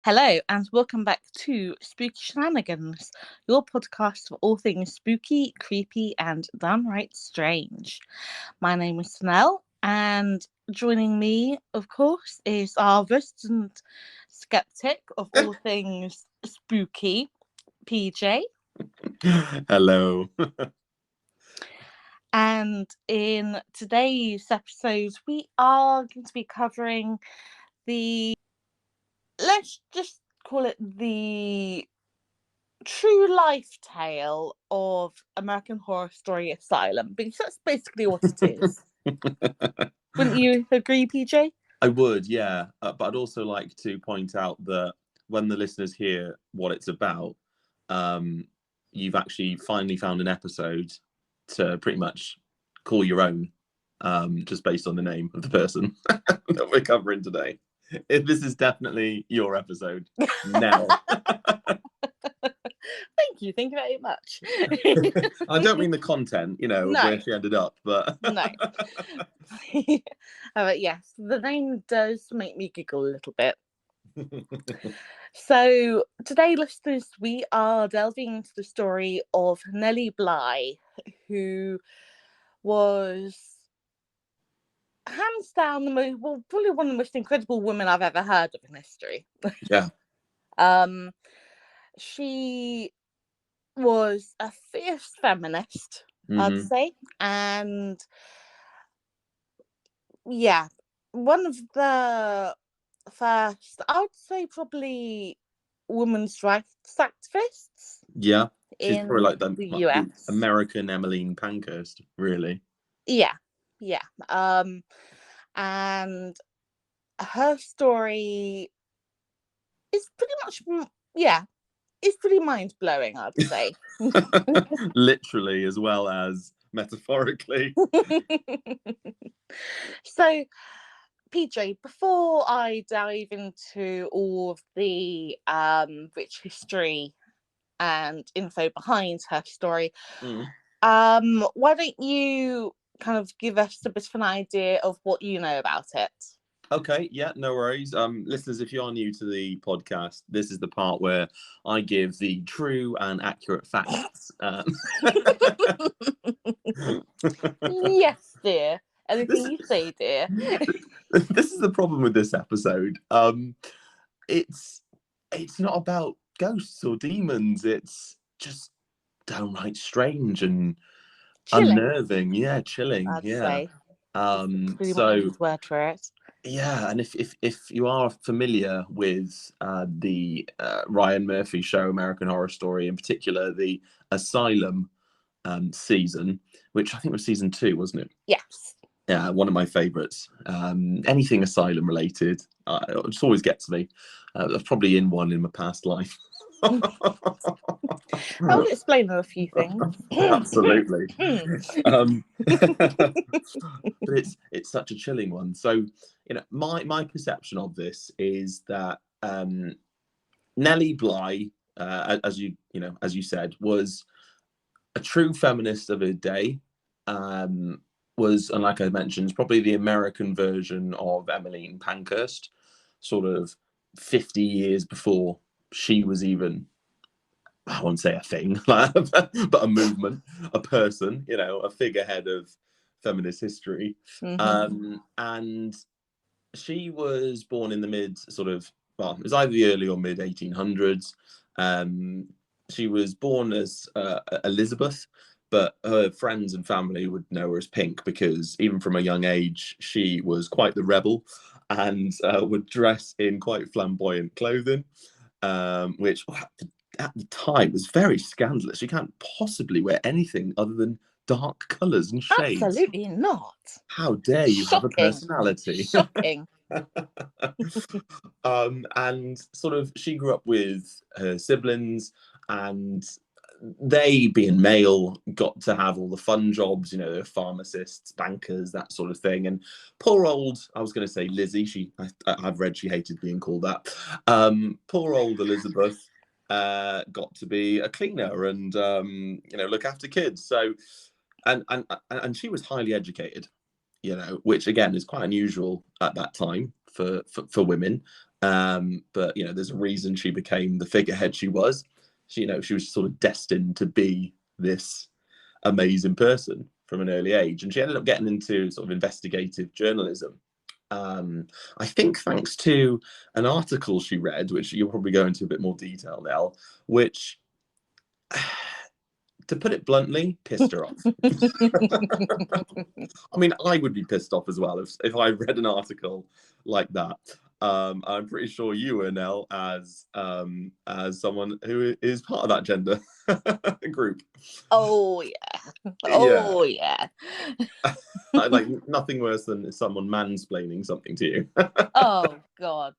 Hello, and welcome back to Spooky Shenanigans, your podcast for all things spooky, creepy, and downright strange. My name is Nell, and joining me, of course, is our resident skeptic of all things spooky, PJ. Hello. And in today's episode, we are going to be covering let's just call it the true life tale of American Horror Story Asylum, because that's basically what it is. Wouldn't you agree, PJ? I would, yeah. But I'd also like to point out that when the listeners hear what it's about, you've actually finally found an episode to pretty much call your own, just based on the name of the person that we're covering today. This is definitely your episode, Nell. Thank you very much. I don't mean the content, of where she ended up, but no. Yes, the name does make me giggle a little bit. So today, listeners, we are delving into the story of Nellie Bly, who was hands down probably one of the most incredible women I've ever heard of in history. Yeah. She was a fierce feminist, I'd say, and yeah, one of the first, I would say, probably women's rights activists. Yeah, she's in probably like the the US. American Emmeline Pankhurst, really. Yeah. And her story is pretty much, it's pretty mind-blowing, I'd say. Literally as well as metaphorically. So, PJ, before I dive into all of the rich history and info behind her story, why don't you kind of give us a bit of an idea of what you know about it? Okay, yeah, no worries. Listeners, if you are new to the podcast, this is the part where I give the true and accurate facts. Yes, dear. Anything you say, dear. This is the problem with this episode. It's not about ghosts or demons. It's just downright strange and chilling. Unnerving. Yeah, chilling. I'd Yeah. say. Pretty much a good word for it. Yeah, and if you are familiar with the Ryan Murphy show American Horror Story, in particular the Asylum season, which I think was season 2, wasn't it? Yes. Yeah, one of my favourites. Anything Asylum related, it just always gets me. That's probably in one in my past life. That would explain a few things. Absolutely. But it's such a chilling one. So, my perception of this is that Nellie Bly, as you said, was a true feminist of her day. Was, and like I mentioned, probably the American version of Emmeline Pankhurst, sort of 50 years before she was even, I won't say a thing, but a movement, a person, a figurehead of feminist history. And she was born in the it was either the early or mid 1800s. She was born as Elizabeth, but her friends and family would know her as Pink because even from a young age, she was quite the rebel and would dress in quite flamboyant clothing, which at the time was very scandalous. You can't possibly wear anything other than dark colours and shades. Absolutely not. How dare you have a personality? Shocking. And sort of she grew up with her siblings, and they, being male, got to have all the fun jobs, pharmacists, bankers, that sort of thing. And poor old, I was going to say Lizzie, I've read she hated being called that. Poor old Elizabeth got to be a cleaner and look after kids. So and she was highly educated, which again is quite unusual at that time for women. But there's a reason she became the figurehead she was. She was sort of destined to be this amazing person from an early age, and she ended up getting into sort of investigative journalism. I think thanks to an article she read, which you'll probably go into a bit more detail now, which, to put it bluntly, pissed her off. I mean, I would be pissed off as well if I read an article like that. I'm pretty sure you were, Nell, as someone who is part of that gender group. Oh yeah. Oh yeah. Like nothing worse than someone mansplaining something to you. Oh God.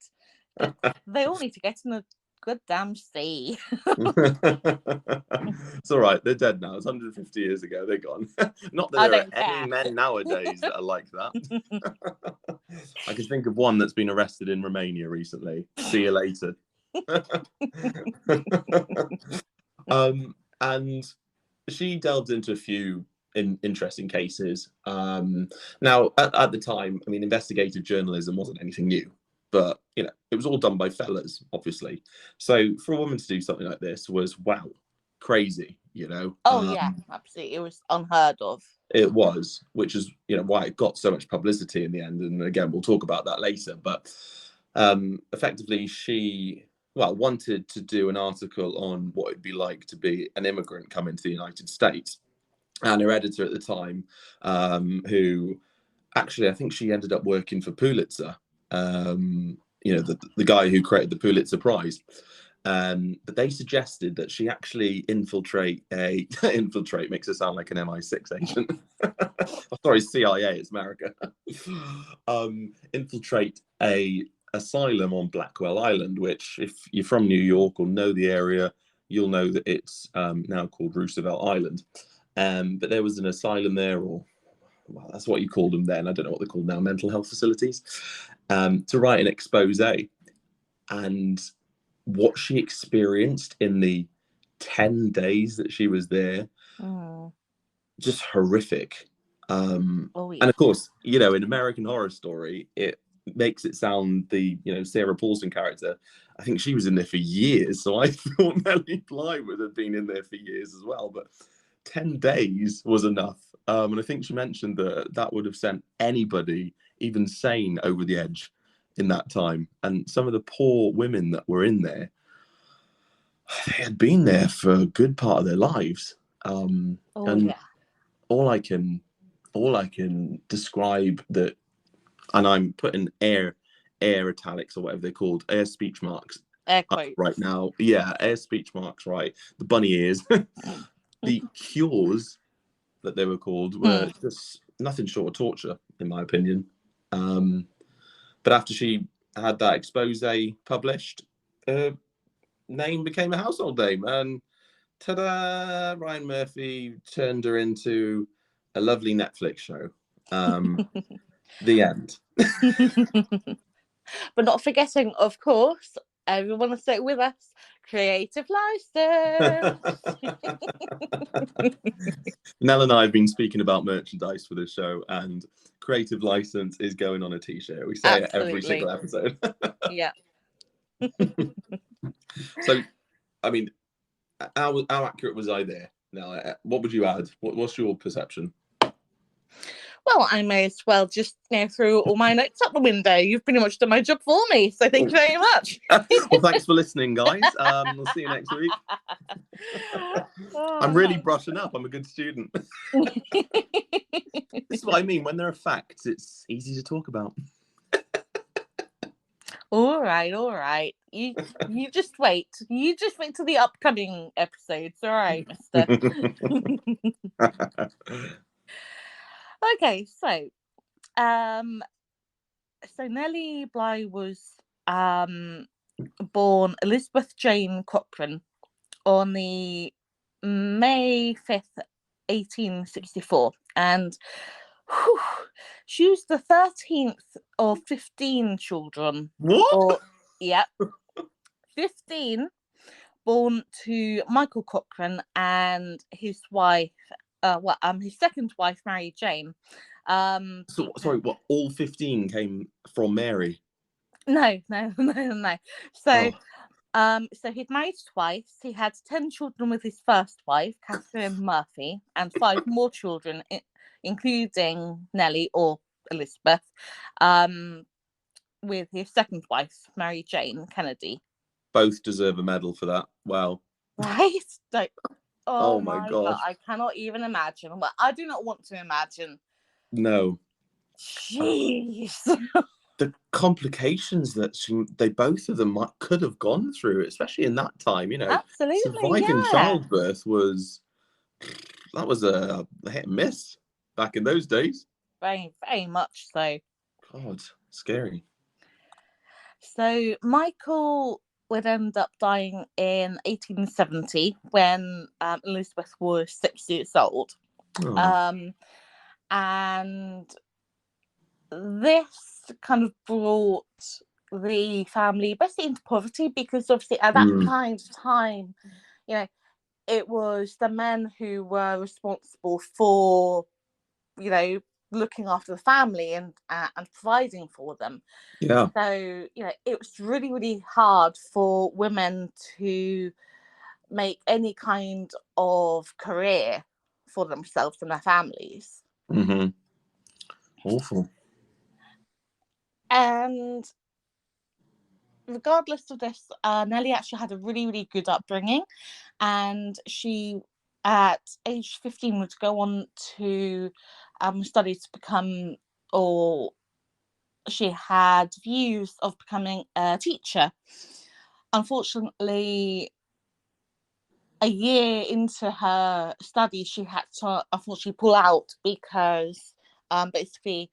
They all need to get in a good damn sea. It's all right. They're dead now. It's 150 years ago. They're gone. Not that I there are don't any care. men nowadays that are like that. I can think of one that's been arrested in Romania recently. See you later. And she delved into a few interesting cases. Now, at the time, I mean, investigative journalism wasn't anything new, but it was all done by fellas, obviously. So for a woman to do something like this was, wow, crazy. Oh yeah, absolutely. It was unheard of. It was, which is why it got so much publicity in the end. And again, we'll talk about that later. But effectively, she wanted to do an article on what it'd be like to be an immigrant coming to the United States. And her editor at the time, who actually I think she ended up working for Pulitzer, the guy who created the Pulitzer Prize. But they suggested that she actually infiltrate makes it sound like an MI6 agent. Sorry, CIA, it's America. Infiltrate a asylum on Blackwell Island, which, if you're from New York or know the area, you'll know that it's now called Roosevelt Island. But there was an asylum there, or that's what you called them then. I don't know what they're called now, mental health facilities, to write an expose. And what she experienced in the 10 days that she was there, just horrific. Oh yeah. And of course, in American Horror Story, it makes it sound the Sarah Paulson character, I think she was in there for years, so I thought Nellie Bly would have been in there for years as well, but 10 days was enough. And I think she mentioned that would have sent anybody, even sane, over the edge in that time. And some of the poor women that were in there, they had been there for a good part of their lives. And yeah. all I can describe that, and I'm putting air italics or whatever they're called, air speech marks Air quotes right now. Yeah, air speech marks, right. The bunny ears. The cures that they were called were just nothing short of torture, in my opinion. But after she had that expose published, her name became a household name, and ta-da! Ryan Murphy turned her into a lovely Netflix show. The end. But not forgetting, of course, everyone will stay with us. Creative license. Nell and I have been speaking about merchandise for this show, and creative license is going on a t-shirt. We say it every single episode. Yeah. So, I mean, how accurate was I there? Now, what would you add? What's your perception? Well, I may as well just throw all my notes out the window. You've pretty much done my job for me, so thank you very much. Well, thanks for listening, guys. We'll see you next week. I'm really brushing up. I'm a good student. This is what I mean. When there are facts, it's easy to talk about. All right. You just wait. You just wait till the upcoming episodes. All right, mister. Okay, so Nellie Bly was born Elizabeth Jane Cochran on the May 5th, 1864, and she was the 13th of 15 children. What? 15 born to Michael Cochran and his wife, his second wife, Mary Jane. So, sorry, what? All 15 came from Mary? No, no, no. So, Oh, so he'd married twice. He had 10 children with his first wife, Catherine Murphy, and 5 more children, including Nellie or Elizabeth, um, with his second wife, Mary Jane Kennedy. both deserve a medal for that. Wow. Right? Like, oh Oh my my God, God. I cannot even imagine. Well, I do not want to imagine. No. Jeez. The complications that they both of them could have gone through, especially in that time, Absolutely, surviving yeah. childbirth was a hit and miss back in those days. Very, very much so. God, scary. So Michael would end up dying in 1870 when Elizabeth was 6 years old. Oh. Um, and this kind of brought the family basically into poverty because obviously at that kind of time, you know, it was the men who were responsible for, looking after the family and providing for them. Yeah. So, it was really, really hard for women to make any kind of career for themselves and their families. Mm-hmm. Awful. And regardless of this, Nellie actually had a really, really good upbringing. And she, at age 15, would go on to study to become, or she had views of becoming a teacher. Unfortunately, a year into her studies, she had to unfortunately pull out because basically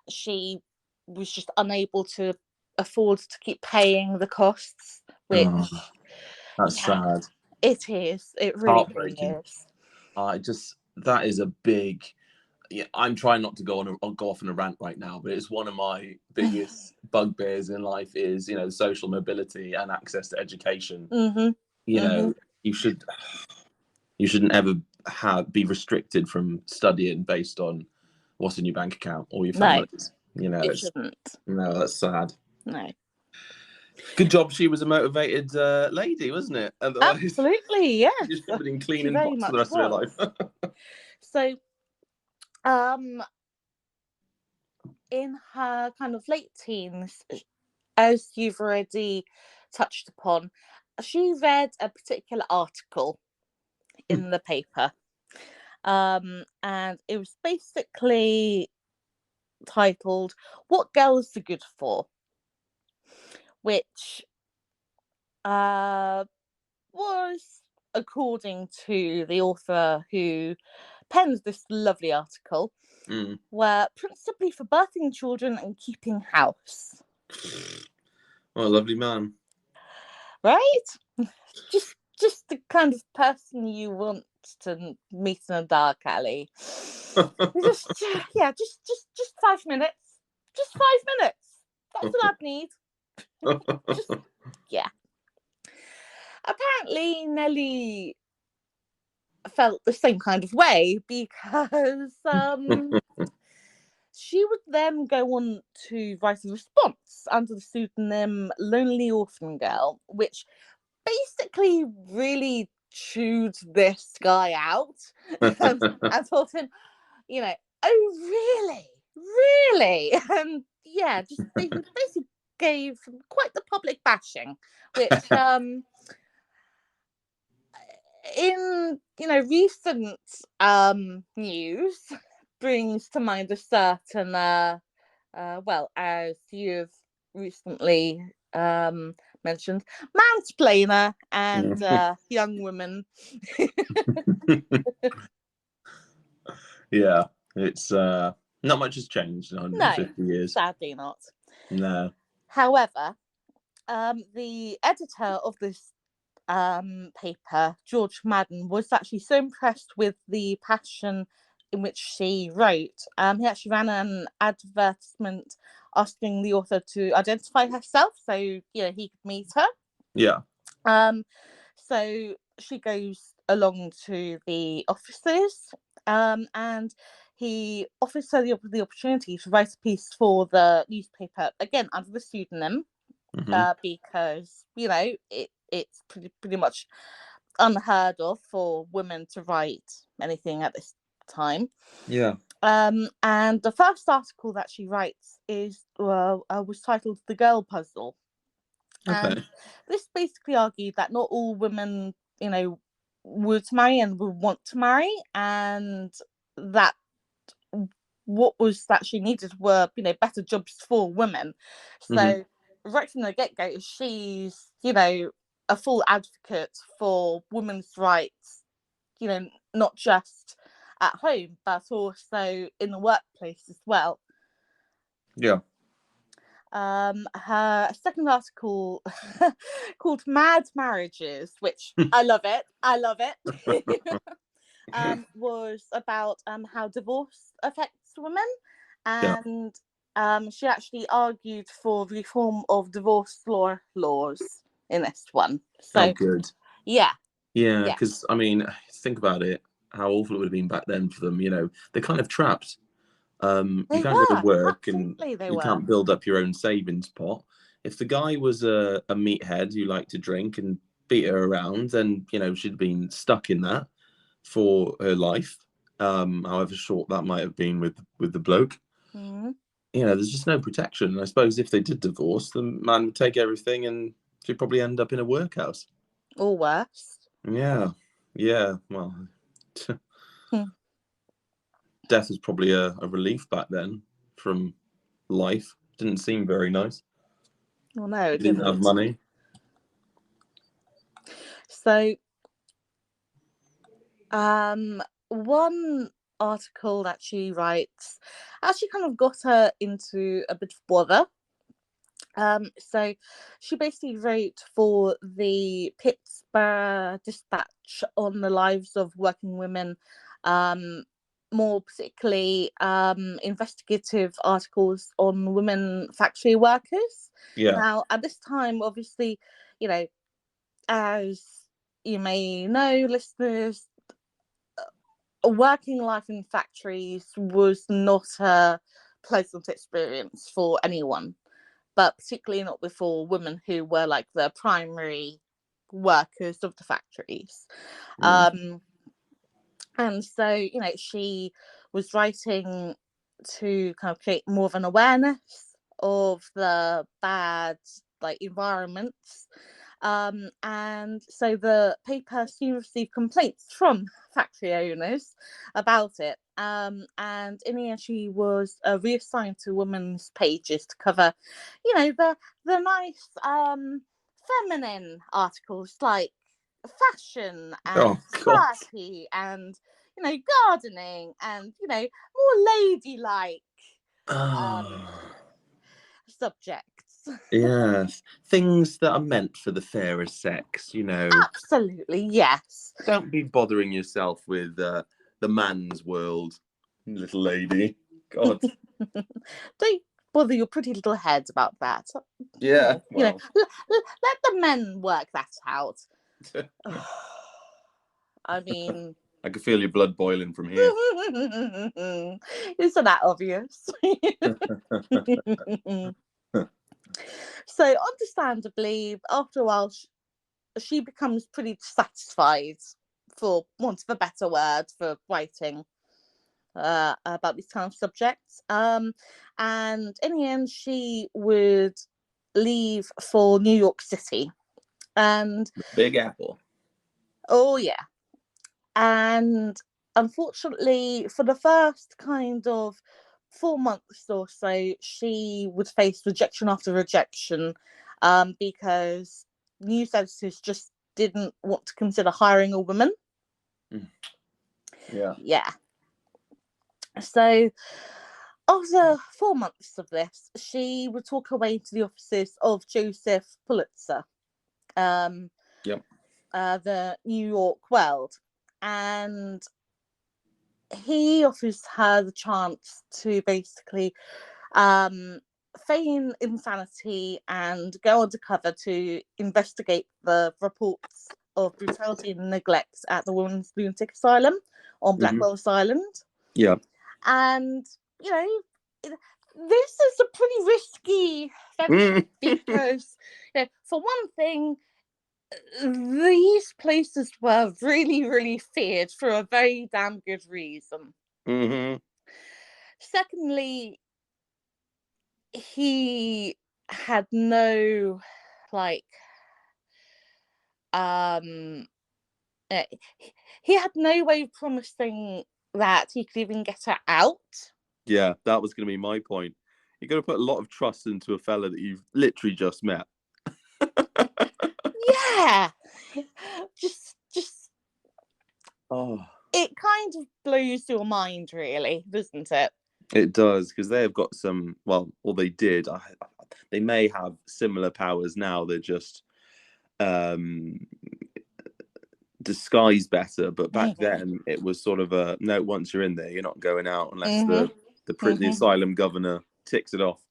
she was just unable to afford to keep paying the costs, which, That's yeah, sad. it is. It really, really Heartbreaking. is. That is a big. Yeah, I'm trying not to go off on a rant right now, but it's one of my biggest bugbears in life is social mobility and access to education. Mm-hmm. You Mm-hmm. know, you shouldn't ever be restricted from studying based on what's in your bank account or your No, family's. it It's shouldn't. that's sad. No. Good job she was a motivated lady, wasn't it? Otherwise, Absolutely, yes. she should have been She cleaning very pots for the much rest of her was. life. So, in her kind of late teens, as you've already touched upon, she read a particular article in the paper. And it was basically titled "What Girls Are Good For," which was, according to the author who penned this lovely article, were principally for birthing children and keeping house. What a lovely man. Right? Just the kind of person you want to meet in a dark alley. just 5 minutes. Just 5 minutes. That's what I'd need. Just, yeah. Apparently, Nellie felt the same kind of way because she would then go on to write a response under the pseudonym Lonely Orphan Girl, which basically really chewed this guy out and told him, oh, really? Really? And yeah, just they basically gave quite the public bashing, which in recent news brings to mind a certain well, as you've recently mentioned, mansplainer and young women. Yeah, it's not much has changed in No, 150 years. sadly not. No. However, the editor of this paper, George Madden, was actually so impressed with the passion in which she wrote. He actually ran an advertisement asking the author to identify herself so he could meet her. Yeah. So she goes along to the offices, and he offers her the opportunity to write a piece for the newspaper, again under the pseudonym. because it's pretty much unheard of for women to write anything at this time. Yeah. And the first article that she writes was titled "The Girl Puzzle," and Okay. this basically argued that not all women, would marry and would want to marry, and that what was that she needed were better jobs for women. So right from the get-go, she's a full advocate for women's rights, not just at home but also in the workplace as well. Yeah. Her second article called "Mad Marriages," which I love it, was about how divorce affects women, Yeah. and she actually argued for the reform of divorce laws in this one. So Oh, good. yeah, Yeah, yeah, because I mean, think about it. How awful it would have been back then for them. They're kind of trapped. You they can't go to were work and absolutely they you were. can't build up your own savings pot. If the guy was a meathead who liked to drink and beat her around, then she'd been stuck in that for her life, however short that might have been with the bloke. Mm-hmm. There's just no protection. And I suppose if they did divorce, the man would take everything and she'd probably end up in a workhouse. Or worse. Yeah, yeah. Well, Hmm. death was probably a relief back then from life. Didn't seem very nice. Well, no, it Didn't have didn't. money. So, one article that she writes actually kind of got her into a bit of bother. So she basically wrote for the Pittsburgh Dispatch on the lives of working women, more particularly investigative articles on women factory workers. Yeah. Now, at this time, obviously, as you may know, listeners, working life in factories was not a pleasant experience for anyone, but particularly not before women who were like the primary workers of the factories. And so, she was writing to kind of create more of an awareness of the bad environments. And so the paper soon received complaints from factory owners about it. And in the end, she was reassigned to women's pages to cover, the nice feminine articles like fashion and Oh God. society and gardening and more ladylike Oh, subjects. yes. Things that are meant for the fairer sex. Absolutely, yes. Don't be bothering yourself with the man's world, little lady. God. Don't bother your pretty little head about that. Yeah. Well. Let the men work that out. I mean, I can feel your blood boiling from here. isn't that obvious? So, understandably, after a while, she becomes pretty satisfied, for want of a better word, for writing about these kind of subjects. And in the end, she would leave for New York City. And Big Apple. oh yeah. And unfortunately, for the first kind of 4 months or so, she would face rejection after rejection, because news editors just didn't want to consider hiring a woman. Yeah. Yeah. So after 4 months of this, she would talk her way to the offices of Joseph Pulitzer, Yep. the New York World, and he offers her the chance to basically feign insanity and go undercover to investigate the reports of brutality and neglect at the Women's Lunatic Asylum on Blackwell's Island. Yeah. And, this is a pretty risky venture because, for one thing, these places were really, really feared for a very damn good reason. Mm-hmm. Secondly, he had no, like, uh, he had no way of promising that he could even get her out. Yeah, that was going to be my point. You've got to put a lot of trust into a fella that you've literally just met. Yeah. Just Oh, it kind of blows your mind, really, doesn't it? it does, because they have got some, well, or they did. They may have similar powers now. They're just disguised better. But back then, it was sort of a no. Once you're in there, you're not going out unless the asylum governor ticks it off.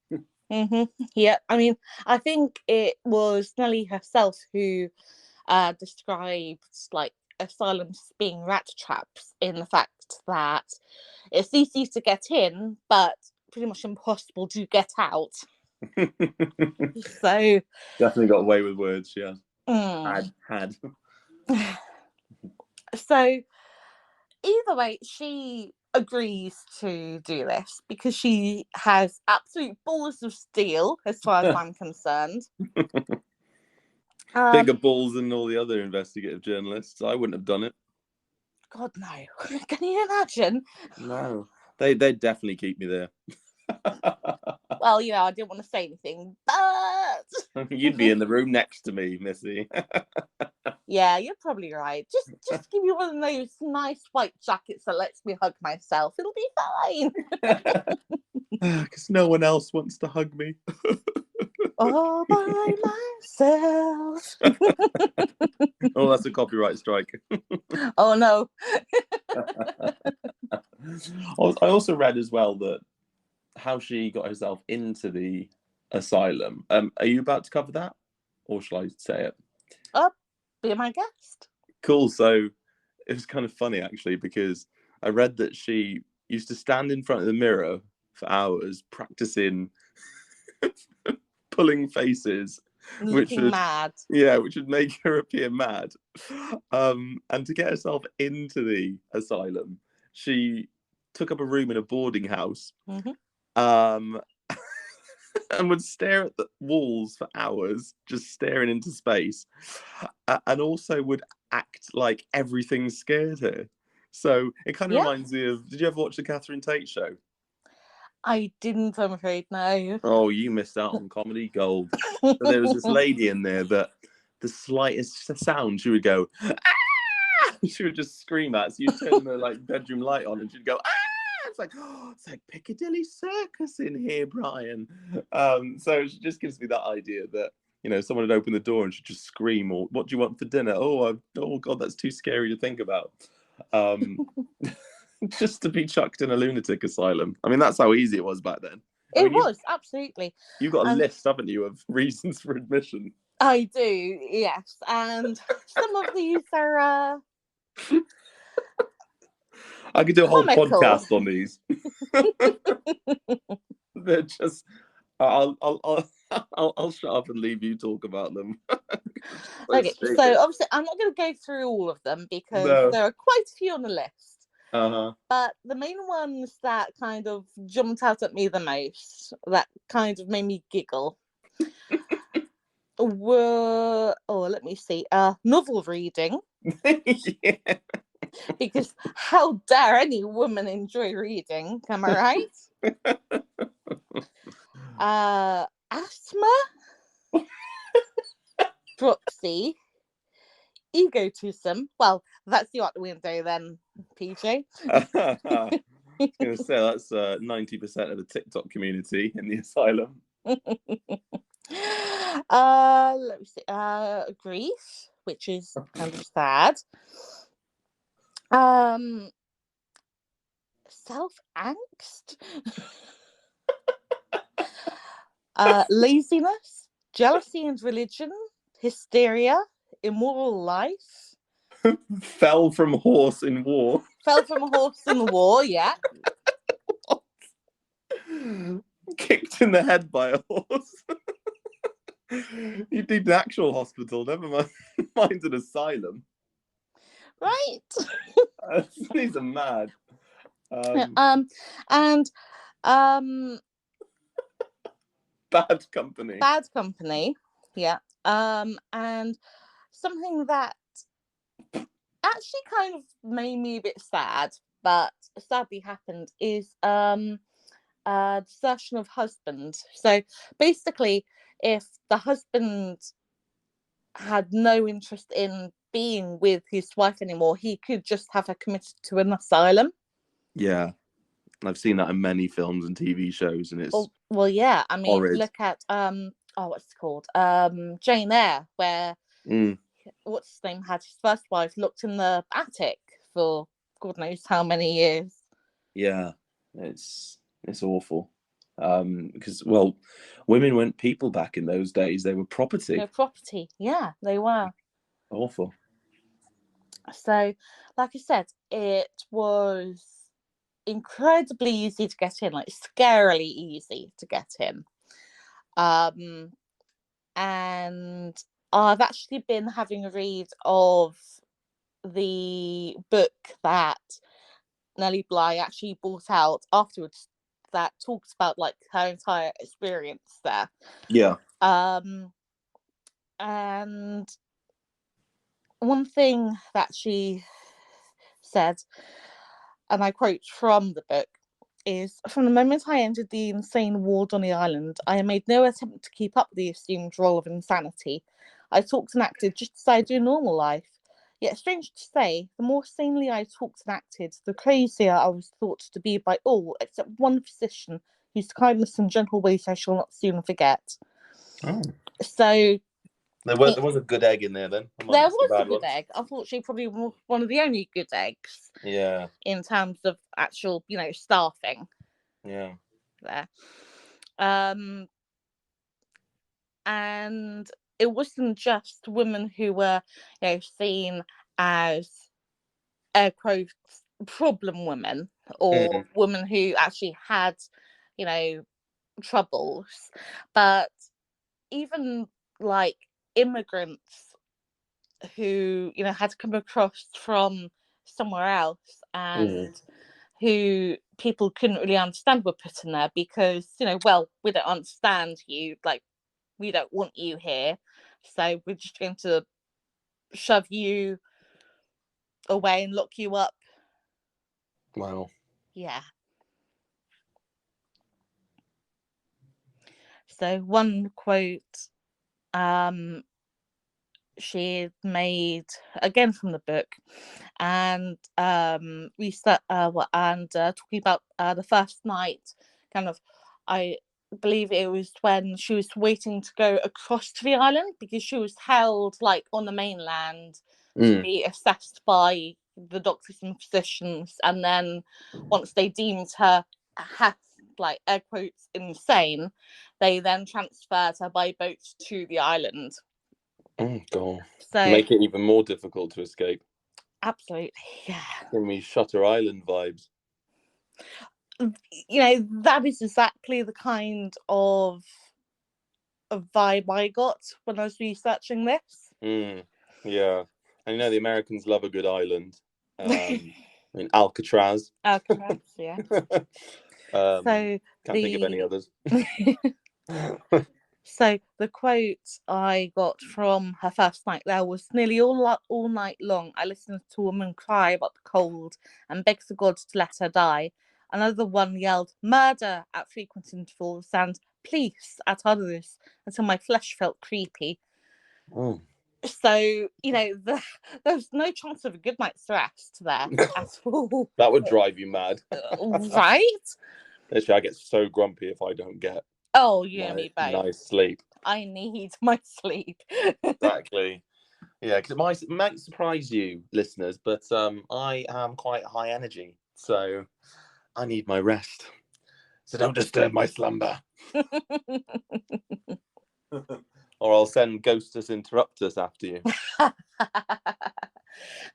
Yeah, I mean, I think it was Nellie herself who described like asylums being rat traps, in the fact that it's easy to get in, but pretty much impossible to get out. So definitely got away with words. Yeah, had. So either way, she agrees to do this because she has absolute balls of steel, as far as I'm concerned. Bigger balls than all the other investigative journalists. I wouldn't have done it. God, no. Can you imagine? No. They'd definitely keep me there. Well, I didn't want to say anything, but you'd be in the room next to me, Missy. Yeah, you're probably right. Just give me one of those nice white jackets that lets me hug myself. It'll be fine. Because no one else wants to hug me. All by myself. Oh, that's a copyright strike. Oh no. I also read as well that how she got herself into the asylum. Are you about to cover that, or shall I say it? Be my guest. Cool. So it was kind of funny actually, because I read that she used to stand in front of the mirror for hours practicing pulling faces, which would make her appear mad. And to get herself into the asylum, she took up a room in a boarding house, and would stare at the walls for hours, just staring into space, and also would act like everything scared her. So it kind of reminds me of, did you ever watch the Catherine Tate show? I didn't, I'm afraid, no. Oh, you missed out on comedy gold. So there was this lady in there that the slightest sound, she would go, ah! She would just scream at. So you turn the bedroom light on and she'd go, ah! It's like Piccadilly Circus in here, Brian. So it just gives me that idea that, someone would open the door and she'd just scream, or what do you want for dinner? Oh God, that's too scary to think about. Just to be chucked in a lunatic asylum. I mean, that's how easy it was back then. It was, absolutely. You've got a list, haven't you, of reasons for admission? I do, yes. And some of these are I could do a whole comical podcast on these. They're just I'll shut up and leave you talk about them. Okay, so obviously I'm not going to go through all of them because there are quite a few on the list. But the main ones that kind of jumped out at me the most, that kind of made me giggle, were, let me see, novel reading. Yeah. Because how dare any woman enjoy reading? Am I right? Asthma, dropsy, egotism. Well, that's you out the window then, PJ. I was going to say that's 90% of the TikTok community in the asylum. Let me see. Grief, which is kind of sad. Self-angst. Laziness, jealousy and religion, hysteria, immoral life. Fell from horse in war. Fell from a horse in the war, yeah. Kicked in the head by a horse. You need an actual hospital, never mind, mind an asylum. Right. These are mad. And Bad company. Bad Company, yeah. And something that actually kind of made me a bit sad, but sadly happened, is desertion of husband. So basically, if the husband had no interest in being with his wife anymore, he could just have her committed to an asylum. Yeah, I've seen that in many films and TV shows, and it's well, yeah. I mean, horrid. look at what's it called? Jane Eyre, where what's his name had his first wife locked in the attic for God knows how many years. Yeah, it's awful. Because women weren't people back in those days; they were property. No property. Yeah, they were. Awful. So, like I said, it was incredibly easy to get in, like scarily easy to get in. And I've actually been having a read of the book that Nellie Bly actually brought out afterwards that talks about like her entire experience there. Yeah. And one thing that she said, and I quote from the book, is, "From the moment I entered the insane ward on the island, I made no attempt to keep up the assumed role of insanity. I talked and acted just as I do in normal life. Yet, strange to say, the more sanely I talked and acted, the crazier I was thought to be by all except one physician whose kindness and gentle ways I shall not soon forget." Oh. So there was a good egg in there then. There was a good egg. Unfortunately, probably one of the only good eggs. Yeah. In terms of actual, staffing. Yeah. There. And it wasn't just women who were, seen as air quotes problem women or women who actually had, troubles, but even like immigrants who, had to come across from somewhere else and who people couldn't really understand were put in there because, we don't understand you, like, we don't want you here, so we're just going to shove you away and lock you up. Wow. Yeah. So one quote she made again from the book, and talking about the first night, kind of, I believe it was when she was waiting to go across to the island because she was held like on the mainland to be assessed by the doctors and physicians, and then once they deemed her like air quotes insane, they then transferred her by boat to the island. Oh god. So make it even more difficult to escape. Absolutely, yeah. Giving me Shutter Island vibes. That is exactly the kind of vibe I got when I was researching this. Yeah. And the Americans love a good island. I mean, Alcatraz. Alcatraz, yeah. So can't think of any others. So the quote I got from her first night there was, "Nearly all night long I listened to a woman cry about the cold and begged the gods to let her die. Another one yelled 'murder' at frequent intervals and 'police' at others until my flesh felt creepy." Oh. So, there's no chance of a good night's rest there at all. That would drive you mad. Right? Literally, I get so grumpy if I don't get Me both. nice sleep. I need my sleep. Exactly. Yeah, because it might surprise you, listeners, but I am quite high energy, so I need my rest. So don't disturb my slumber. Or I'll send Ghostus Interruptus after you.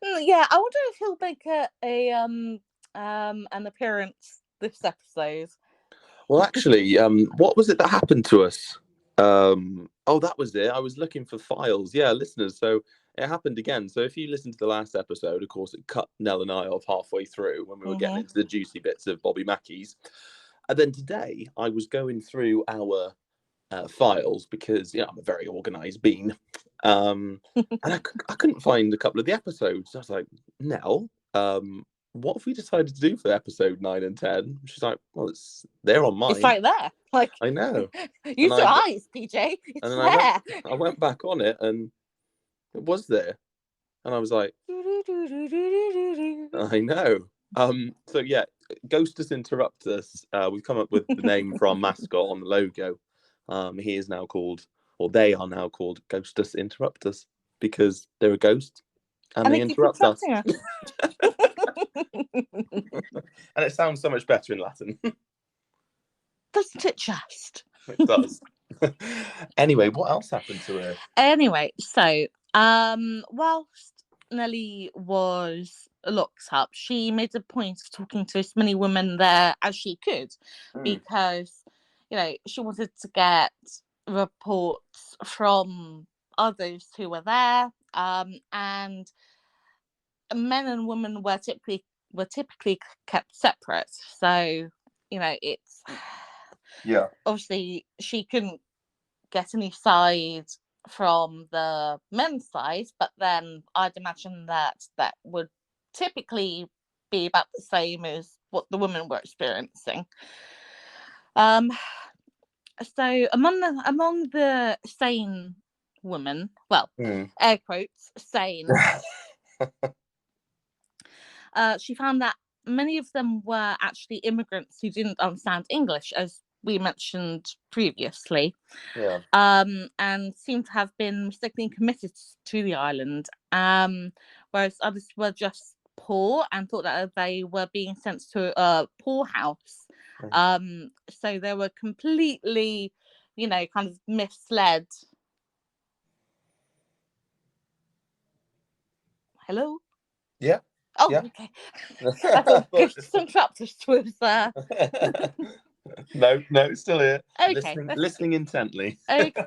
Yeah, I wonder if he'll make an appearance this episode. Well, actually, what was it that happened to us? Oh, that was it. I was looking for files. Yeah, listeners. So it happened again. So if you listen to the last episode, of course, it cut Nell and I off halfway through when we were getting into the juicy bits of Bobby Mackey's. And then today, I was going through our files because I'm a very organised bean, and I couldn't find a couple of the episodes. I was like, Nell, what have we decided to do for episode 9 and 10? She's like, well, they're on mine. It's right there. Like, I know. Use your eyes, PJ. It's and then there. I went back on it, and it was there, and I was like, I know. So yeah, Ghost Us Interrupt Us. We've come up with the name for our mascot on the logo. He is now called, or they are now called, Ghost Us Interrupt Us because they're a ghost and they interrupt us. And it sounds so much better in Latin. Doesn't it just? It does. Anyway, what else happened to her? Anyway, so whilst Nellie was locked up, she made a point of talking to as many women there as she could, because she wanted to get reports from others who were there, and men and women were typically kept separate. So it's obviously she couldn't get any side from the men's side, but then I'd imagine that would typically be about the same as what the women were experiencing. So among the sane women, well, air quotes, sane, she found that many of them were actually immigrants who didn't understand English, as we mentioned previously, and seemed to have been mistakenly committed to the island, whereas others were just poor and thought that they were being sent to a poorhouse. So they were completely, kind of misled. Hello? Yeah. Oh, yeah. Okay. I thought Ghost Interrupt Us was No, still here. Okay. Listening intently. Okay.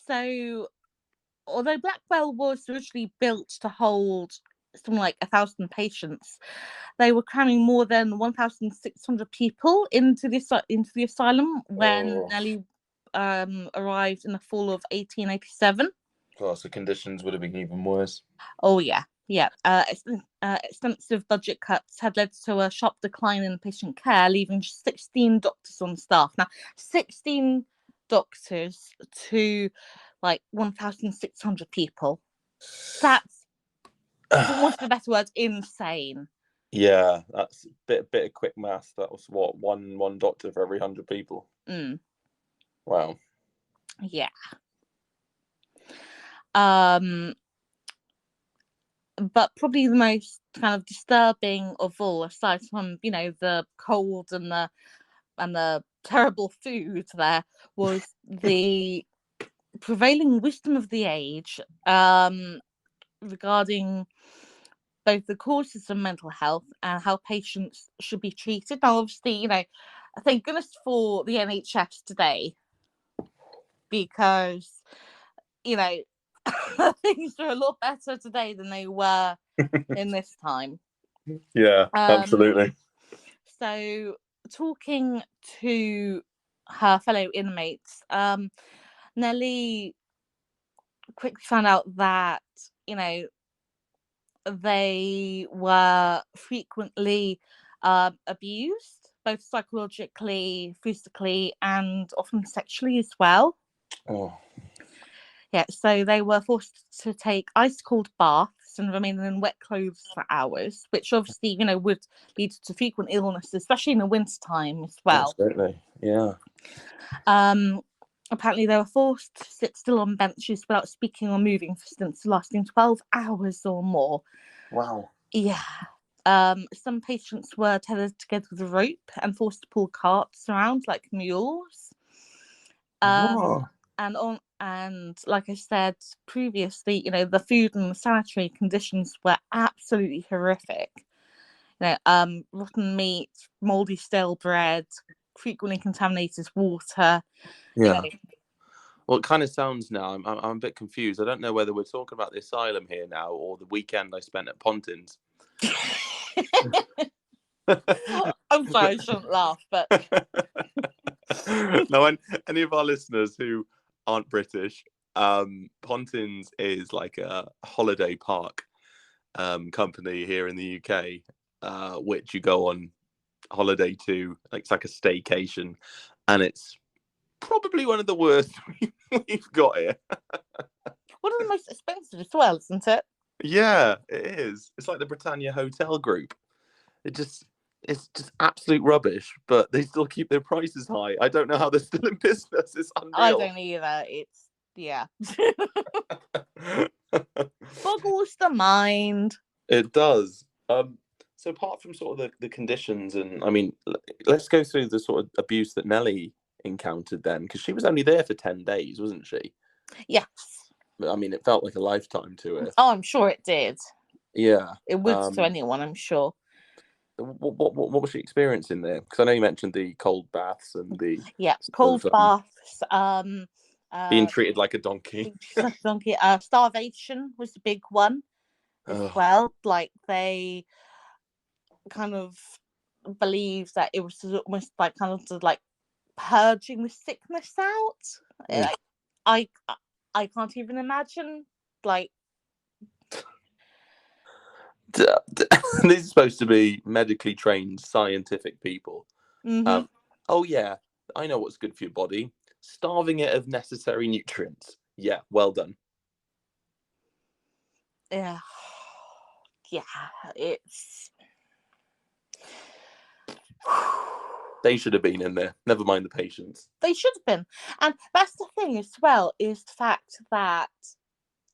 So although Blackwell was originally built to hold something like 1,000 patients, they were cramming more than 1,600 people into the asylum when Nellie arrived in the fall of 1887. So conditions would have been even worse. Oh yeah. Extensive budget cuts had led to a sharp decline in patient care, leaving just 16 doctors on staff. Now, 16 doctors to 1,600 people. That's, for want of a better word, insane. Yeah, that's a bit of quick math. That was what, one doctor for every 100 people. Wow. Yeah. But probably the most kind of disturbing of all, aside from the cold and the terrible food there, was the prevailing wisdom of the age regarding both the causes of mental health and how patients should be treated. Now, obviously, thank goodness for the NHS today, because things are a lot better today than they were in this time. Yeah, absolutely. So, talking to her fellow inmates, Nellie quickly found out that they were frequently abused, both psychologically, physically, and often sexually as well. Yeah, so they were forced to take ice-cold baths and remain in wet clothes for hours, which obviously, would lead to frequent illness, especially in the wintertime as well. Absolutely, yeah. Apparently, they were forced to sit still on benches without speaking or moving for stints lasting 12 hours or more. Wow. Yeah. Some patients were tethered together with a rope and forced to pull carts around like mules. And like I said previously, the food and the sanitary conditions were absolutely horrific. rotten meat, moldy stale bread, frequently contaminated water. Yeah. Well, it kind of sounds now. I'm a bit confused. I don't know whether we're talking about the asylum here now or the weekend I spent at Pontins. I'm sorry, I shouldn't laugh, but no, any of our listeners who aren't British, Pontins is like a holiday park company here in the UK, which you go on holiday to. Like, it's like a staycation, and it's probably one of the worst we've got here. one of the most expensive as well, isn't it? Yeah, it is. It's like the Britannia Hotel Group. It's just absolute rubbish, but they still keep their prices high. I don't know how they're still in business. It's unreal. I don't either. It's, yeah. Boggles the mind. It does. So apart from sort of the conditions, and I mean, let's go through the sort of abuse that Nellie encountered then, because she was only there for 10 days, wasn't she? Yes. I mean, it felt like a lifetime to her. Oh, I'm sure it did. Yeah. It would to anyone, I'm sure. What was she experiencing there? Because I know you mentioned the cold baths and the cold baths. Being treated like a donkey. Starvation was the big one as well. Like, they kind of believed that it was almost like kind of like purging the sickness out. I can't even imagine, like. These are supposed to be medically trained scientific people. Mm-hmm. Oh yeah, I know what's good for your body. Starving it of necessary nutrients. Yeah, well done. Yeah, it's. They should have been in there. Never mind the patients. They should have been. And that's the thing as well, is the fact that,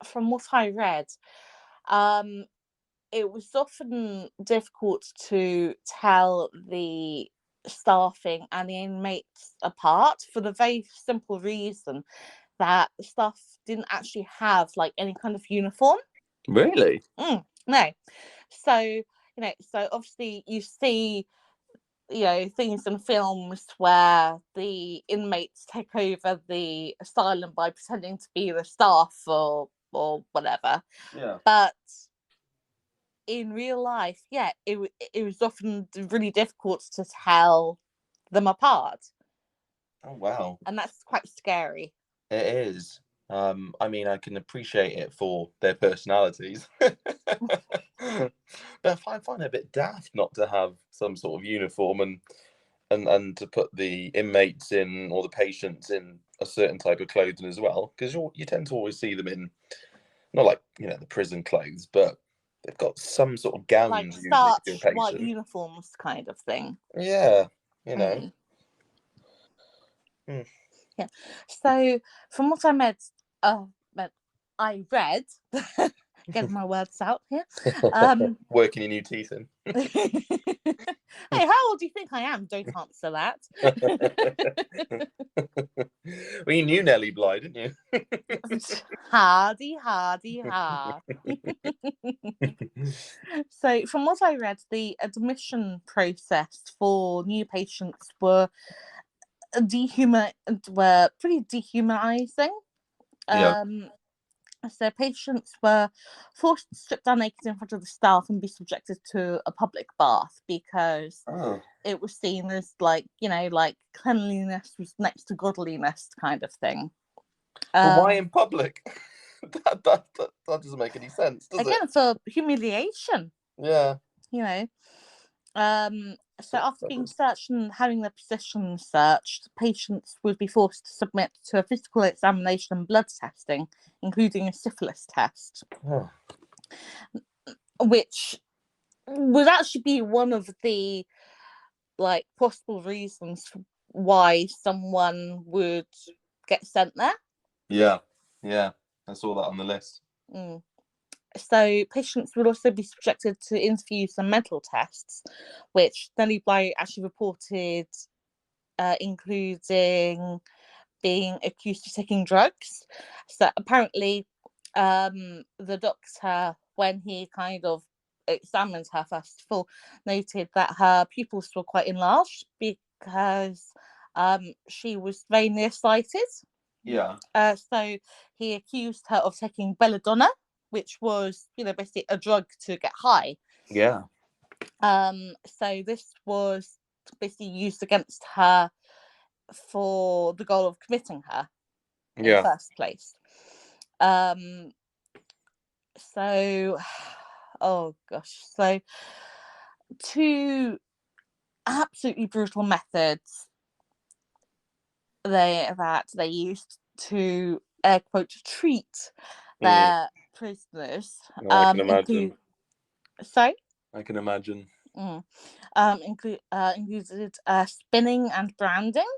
from what I read, it was often difficult to tell the staffing and the inmates apart, for the very simple reason that the staff didn't actually have like any kind of uniform. Really? No. So, so obviously you see, things in films where the inmates take over the asylum by pretending to be the staff or whatever. Yeah. But in real life, it was often really difficult to tell them apart. Oh wow. And that's quite scary. It is. I mean, I can appreciate it for their personalities, but I find it a bit daft not to have some sort of uniform and to put the inmates in, or the patients in, a certain type of clothing as well, because you tend to always see them in, not like the prison clothes, but they've got some sort of gowns, like usually, starch white uniforms kind of thing. Yeah, Yeah. So from what I read, getting my words out here. Working your new teeth in. Hey, how old do you think I am? Don't answer that. Well, you knew Nellie Bly, didn't you? Hardy. So from what I read, the admission process for new patients were pretty dehumanizing. Yeah. So patients were forced to strip down naked in front of the staff and be subjected to a public bath, because it was seen as like cleanliness was next to godliness kind of thing. But why in public? that doesn't make any sense, does it? Again, for humiliation. Yeah. So after being searched and having their position searched, patients would be forced to submit to a physical examination and blood testing, including a syphilis test, which would actually be one of the possible reasons why someone would get sent there. Yeah, I saw that on the list. So patients would also be subjected to interviews and mental tests, which Nellie Bly actually reported, including being accused of taking drugs. So apparently, the doctor, when he kind of examined her first of all, noted that her pupils were quite enlarged because she was very nearsighted. Yeah. So he accused her of taking belladonna, which was, basically a drug to get high. Yeah. So this was basically used against her for the goal of committing her in the first place. So, oh gosh, so two absolutely brutal methods that they used to air quote treat their prisoners. I can imagine. Sorry? I can imagine. Included spinning and branding.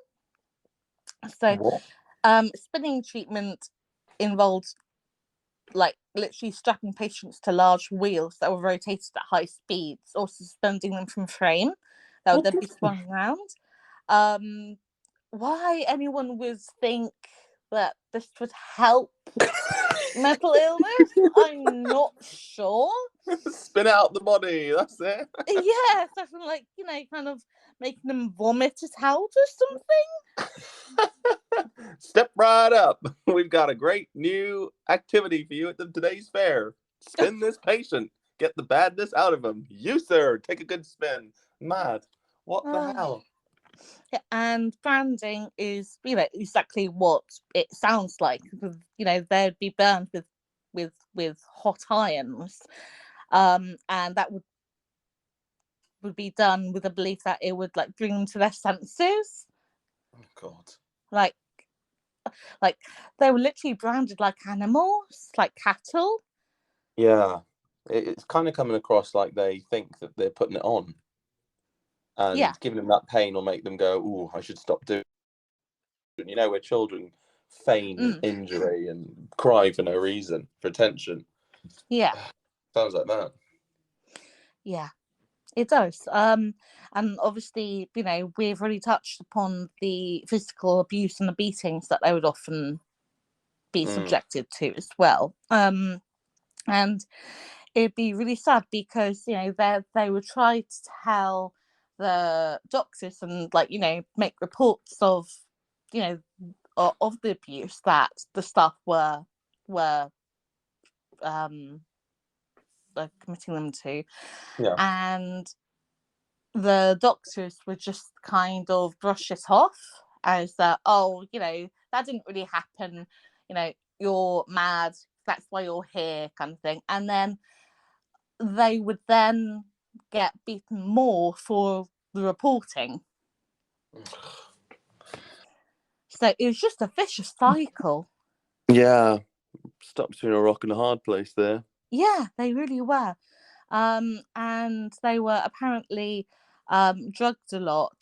So, What? spinning treatment involved like literally strapping patients to large wheels that were rotated at high speeds, or suspending them from frame that would then be swung around. Why anyone would think that this would help mental illness, I'm not sure. Spin out the body, that's it. Yeah, something like, kind of making them vomit it out or something. Step right up. We've got a great new activity for you at today's fair. Spin this patient. Get the badness out of him. You, sir, take a good spin. Mad. What the hell? Yeah, and branding is, exactly what it sounds like. They'd be burned with hot irons, and that would be done with a belief that it would like bring them to their senses. Oh God! Like they were literally branded like animals, like cattle. Yeah, it's kind of coming across like they think that they're putting it on, and giving them that pain will make them go, "Ooh, I should stop doing." Where children feign injury and cry for no reason, for attention. Yeah, sounds like that. Yeah, it does. And obviously, we've already touched upon the physical abuse and the beatings that they would often be subjected to as well. And it'd be really sad because, they would try to tell the doctors and make reports of, of the abuse that the staff were committing them to. Yeah. And the doctors would just kind of brush it off as that didn't really happen, you're mad, that's why you're here, kind of thing. And then they would then get beaten more for the reporting. So it was just a vicious cycle. Yeah, stuck between a rock and a hard place there. Yeah, they really were. And they were apparently drugged a lot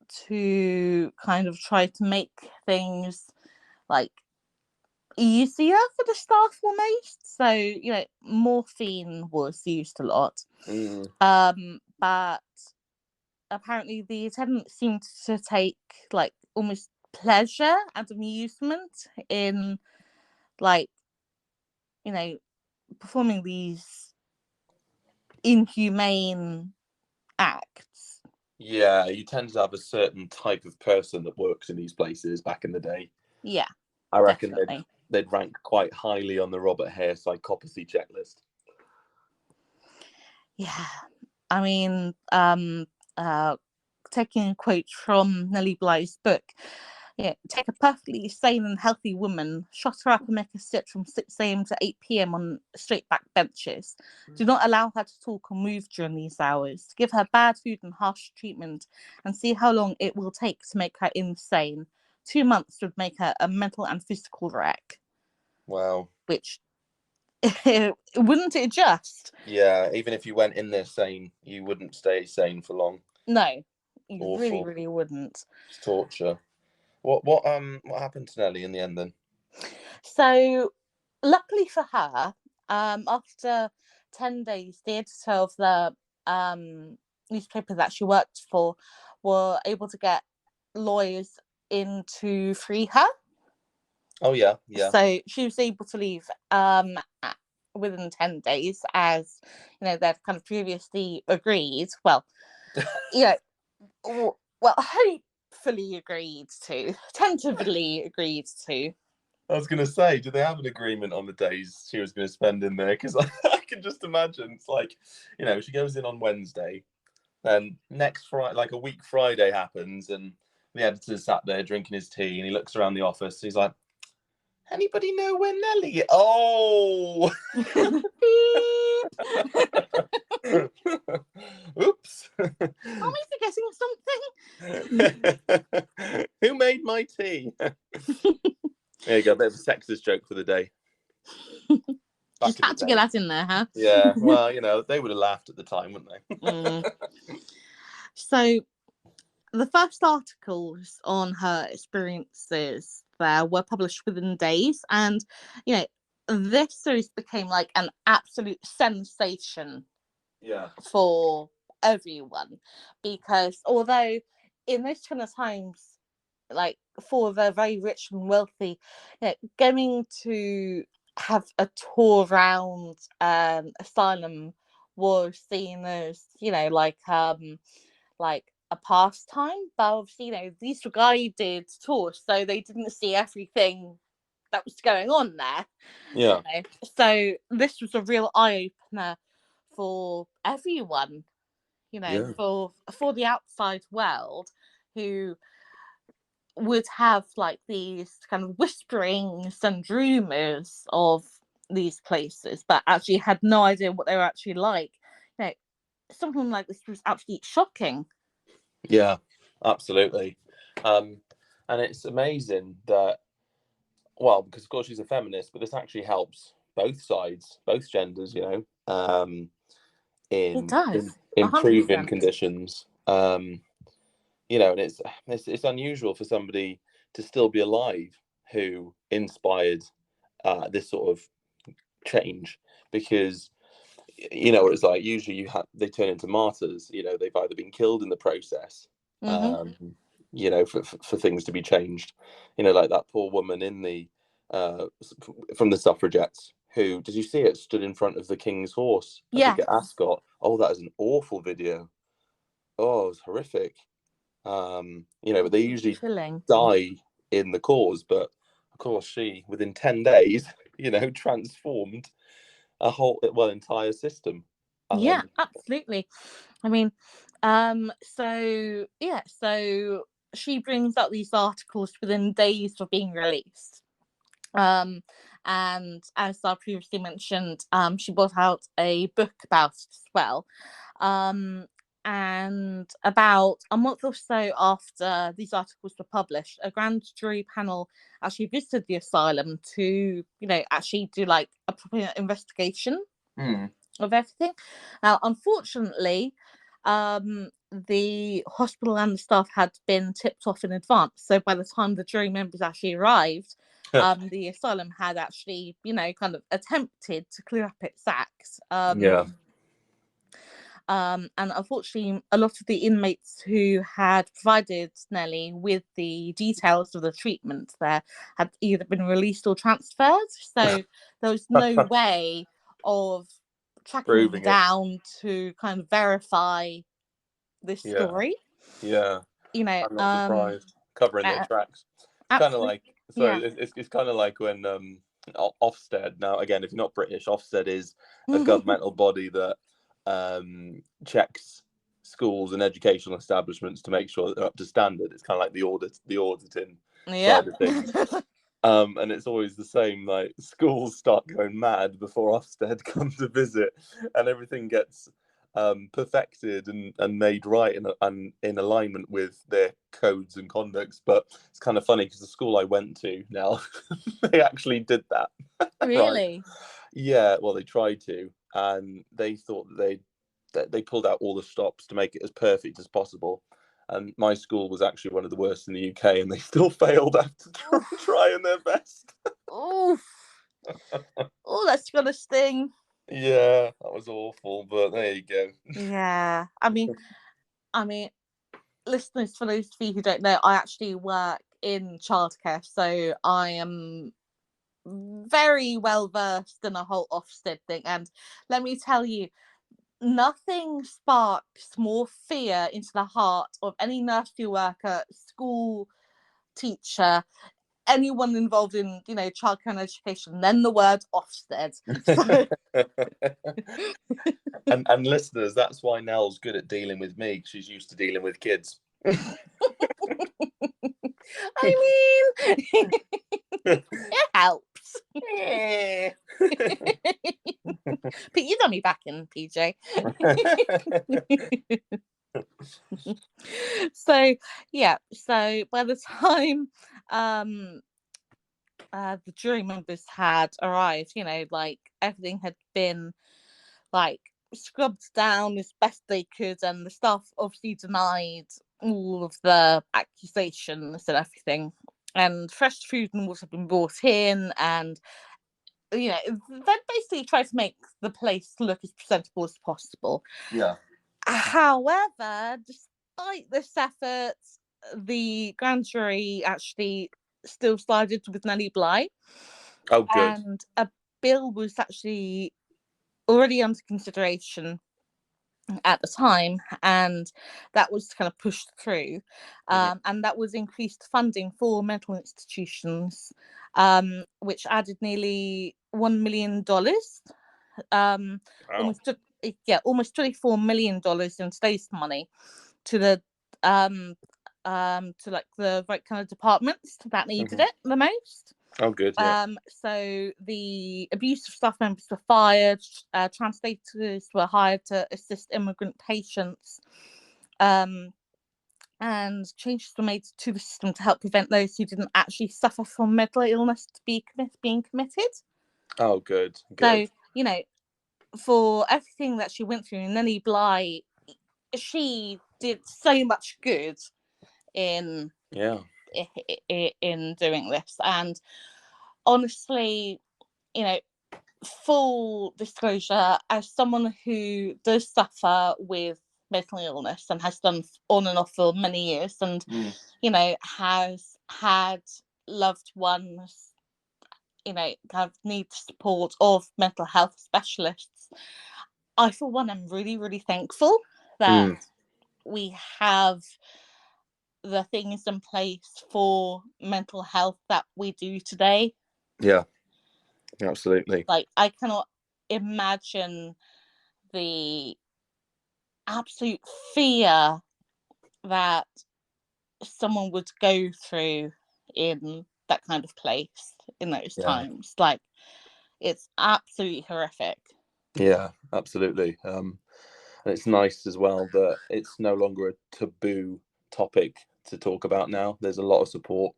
to kind of try to make things like easier for the staff almost. So, morphine was used a lot. But apparently the attendants seemed to take like almost pleasure and amusement in performing these inhumane acts. Yeah, you tend to have a certain type of person that works in these places back in the day. Yeah, I reckon they'd rank quite highly on the Robert Hare psychopathy checklist. Yeah, I mean, taking a quote from Nellie Bly's book, take a perfectly sane and healthy woman, shut her up and make her sit from 6 a.m. to 8 p.m. on straight back benches. Do not allow her to talk or move during these hours. Give her bad food and harsh treatment and see how long it will take to make her insane. 2 months would make her a mental and physical wreck. Wow. Which, wouldn't it just? Yeah, even if you went in there sane, you wouldn't stay sane for long. No, you Awful. really, really wouldn't. It's torture. What happened to Nellie in the end then? So, luckily for her, after 10 days, the editor of the newspaper that she worked for were able to get lawyers in to free her. Oh yeah. So she was able to leave. within 10 days, as you know, they've kind of previously agreed. Well, you know, well, hopefully agreed to, tentatively agreed to. I was going to say, do they have an agreement on the days she was going to spend in there? Because I can just imagine it's like, you know, she goes in on Wednesday, then next Friday, like a week Friday happens, and the editor's sat there drinking his tea, and he looks around the office. He's like, "Anybody know where Nellie? Oh, oops! Are we forgetting something? Who made my tea?" There you go, a bit of a sexist joke for the day. Just had to get that in there, huh? Yeah, well, you know, they would have laughed at the time, wouldn't they? So, the first articles on her experiences there were published within days, and you know, this series became like an absolute sensation. Yeah. For everyone, because although in those kind of times, like for the very rich and wealthy, you know, going to have a tour around Asylum was seen as, you know, like a pastime, but obviously, you know, these were guided tours, so they didn't see everything that was going on there. Yeah. You know? So this was a real eye opener for everyone, you know, for the outside world, who would have like these kind of whisperings and rumors of these places, but actually had no idea what they were actually like. You know, something like this was absolutely shocking. Yeah, absolutely. And it's amazing that, well, because of course she's a feminist, but this actually helps both sides, both genders, you know, It in does. improving 100%. conditions. You know, and it's unusual for somebody to still be alive who inspired this sort of change, because you know what it's like. Usually, they turn into martyrs. You know, they've either been killed in the process, you know, for things to be changed. You know, like that poor woman in the from the suffragettes. Who did you see it stood in front of the king's horse? I think at Ascot. Oh, that is an awful video. Oh, it was horrific. You know, but they usually die in the cause. But of course, she within 10 days, you know, transformed a whole entire system. Yeah, absolutely. I mean, so she brings out these articles within days of being released. And as I previously mentioned, she brought out a book about it as well. And about a month or so after these articles were published, a grand jury panel actually visited the asylum to, you know, actually do like a proper investigation of everything. Now, unfortunately, the hospital and the staff had been tipped off in advance. So by the time the jury members actually arrived, the asylum had actually, you know, kind of attempted to clear up its acts. And unfortunately, a lot of the inmates who had provided Nellie with the details of the treatment there had either been released or transferred. So there was no way of tracking them down to kind of verify this story. Yeah. You know, I'm not surprised. Covering their tracks. It's kind of like, it's kind of like when Ofsted. Now, again, if you're not British, Ofsted is a governmental body that checks schools and educational establishments to make sure that they're up to standard. It's kind of like the auditing side of things. And it's always the same, like schools start going mad before Ofsted come to visit, and everything gets perfected and made right and in alignment with their codes and conducts. But it's kind of funny because the school I went to now, they actually did that. Really? Right? Yeah, well, they tried to, and they thought that they pulled out all the stops to make it as perfect as possible. And my school was actually one of the worst in the UK, and they still failed after trying their best. Oh, that's gonna sting. Yeah, that was awful, but there you go. Yeah, I mean, listeners, for those of you who don't know, I actually work in childcare, so I am very well versed in the whole Ofsted thing, and let me tell you, nothing sparks more fear into the heart of any nursery worker, school teacher, anyone involved in, childcare and education than the word Ofsted. So... and listeners, that's why Nell's good at dealing with me. She's used to dealing with kids. I mean, it helps. Put your dummy back in, PJ. So by the time the jury members had arrived, everything had been scrubbed down as best they could, and the staff obviously denied all of the accusations and everything, and fresh food and water had been brought in, and they basically tried to make the place look as presentable as possible. Yeah. However, despite this effort, the grand jury actually still sided with Nellie Bly. Oh, good. And a bill was actually already under consideration at the time, and that was kind of pushed through. And that was increased funding for mental institutions, which added nearly $1 million. Wow. Almost $24 million in today's money to the the right kind of departments that needed it the most. Oh, good. Yeah. So the abusive staff members were fired. Translators were hired to assist immigrant patients. And changes were made to the system to help prevent those who didn't actually suffer from mental illness to being committed. Oh, good. So, for everything that she went through, Nellie Bly, she did so much good in doing this. And honestly, full disclosure, as someone who does suffer with mental illness and has done on and off for many years, and has had loved ones kind of need support of mental health specialists, I for one am really, really thankful that we have the things in place for mental health that we do today. Yeah, absolutely. I cannot imagine the absolute fear that someone would go through in that kind of place in those times. It's absolutely horrific. Yeah, absolutely. And it's nice as well that it's no longer a taboo topic to talk about now. There's a lot of support.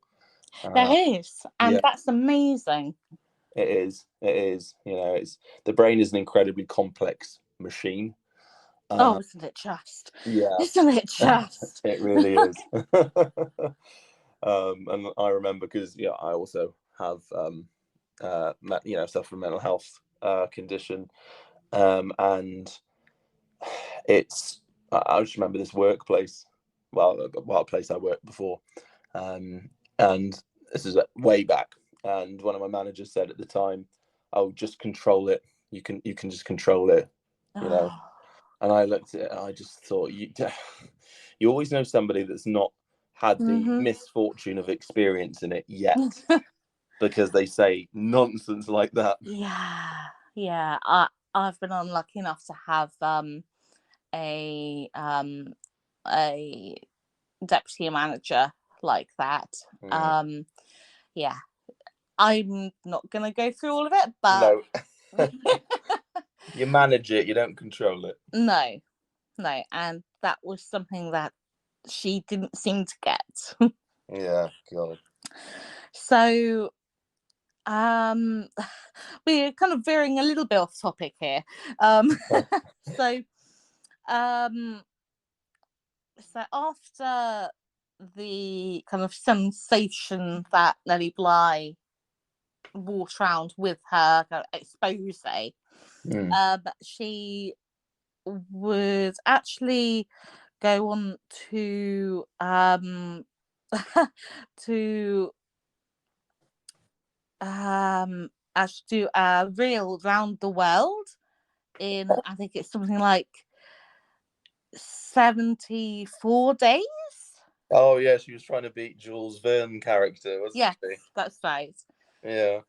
There is, and that's amazing. It is. It's the brain is an incredibly complex machine. Isn't it just? Yeah. Isn't it just? It really is. And I remember because I also have suffer from mental health condition, and I just remember this workplace, a place I worked before, and this is way back, and one of my managers said at the time, "Oh, just control it. You can just control it," And I looked at it and I just thought, you always know somebody that's not had the misfortune of experiencing it yet, because they say nonsense like that. Yeah. I've been unlucky enough to have a deputy manager like that. I'm not gonna go through all of it, but no. You manage it, you don't control it. No, and that was something that she didn't seem to get. Yeah, God. So we're kind of veering a little bit off topic here. So after the kind of sensation that Nellie Bly walked around with her kind of expose, she would actually go on to to actually do a reel round the world in, I think it's something like 74 days. Oh yeah, she was trying to beat Jules Verne character, wasn't Yes, she? that's right. Yeah.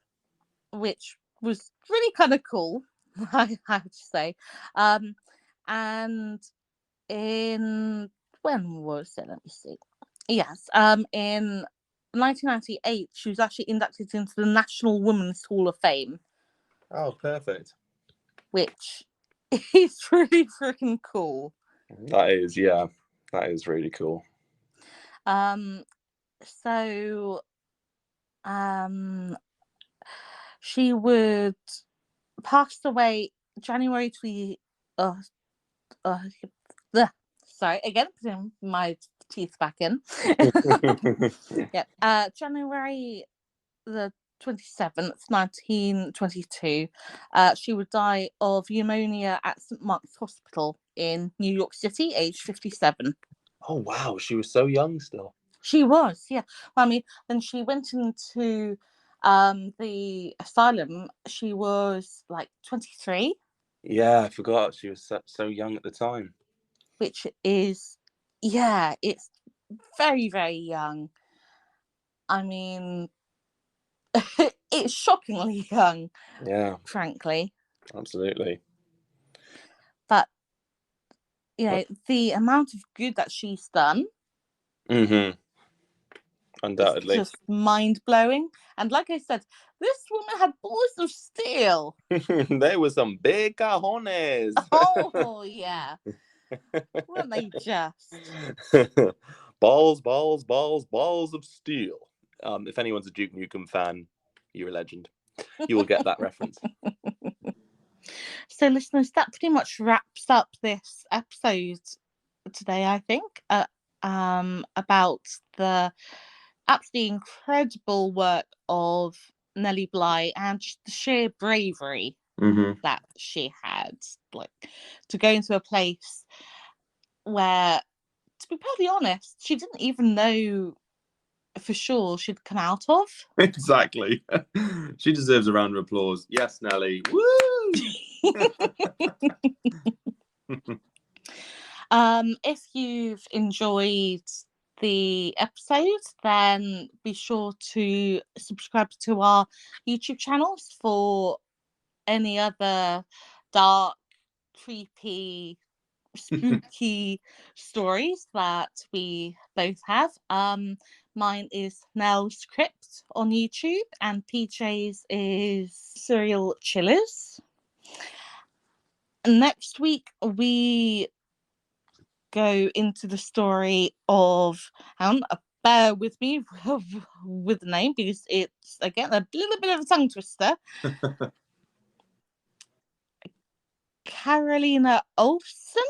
Which was really kind of cool, I have to say. And in, when was it? Let me see. Yes, in 1998, she was actually inducted into the National Women's Hall of Fame. Oh, perfect. Which is really freaking cool. That is, yeah, that is really cool. So, she would passed away January 20. Sorry, again, putting my teeth back in. Yeah, January the 27th, 1922. She would die of pneumonia at St. Mark's Hospital in New York City, aged 57. Oh wow, she was so young still. She was, yeah. Well, I mean, when she went into the asylum, she was like 23. Yeah, I forgot she was so young at the time. Which is, yeah, it's very, very young. I mean, it's shockingly young. Yeah, frankly. absolutely. But, the amount of good that she's done. Mm-hmm. It's Undoubtedly. just mind-blowing. And like I said, this woman had balls of steel. There were some big cajones. Oh, yeah. Weren't they just? Balls of steel. If anyone's a Duke Nukem fan, you're a legend. You will get that reference. So, listeners, that pretty much wraps up this episode today, I think, about the absolutely incredible work of Nellie Bly and just the sheer bravery that she had, like, to go into a place where, to be perfectly honest, she didn't even know for sure she'd come out of. Exactly. She deserves a round of applause. Yes, Nellie. Woo! If you've enjoyed the episode, then be sure to subscribe to our YouTube channels for any other dark, creepy, spooky stories that we both have. Mine is Nell's Crypt on YouTube, and PJ's is Serial Chillers. Next week, we go into the story of, bear with me with the name because it's, again, a little bit of a tongue twister. Carolina Olsen.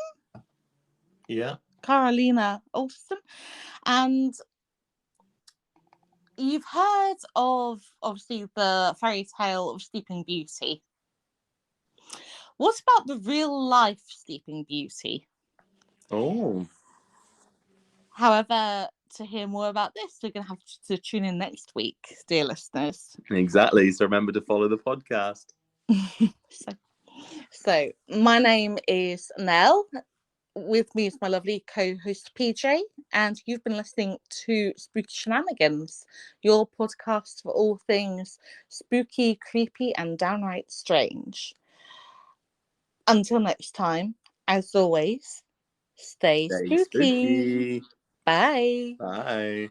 Yeah. Carolina Olsen. And you've heard of, obviously, the fairy tale of Sleeping Beauty. What about the real life Sleeping Beauty? Oh. However, to hear more about this, we're going to have to tune in next week, dear listeners. Exactly. So remember to follow the podcast. So, my name is Nell. With me is my lovely co-host PJ, and you've been listening to Spooky Shenanigans, your podcast for all things spooky, creepy, and downright strange. Until next time, as always, stay spooky. Spooky. Bye. Bye.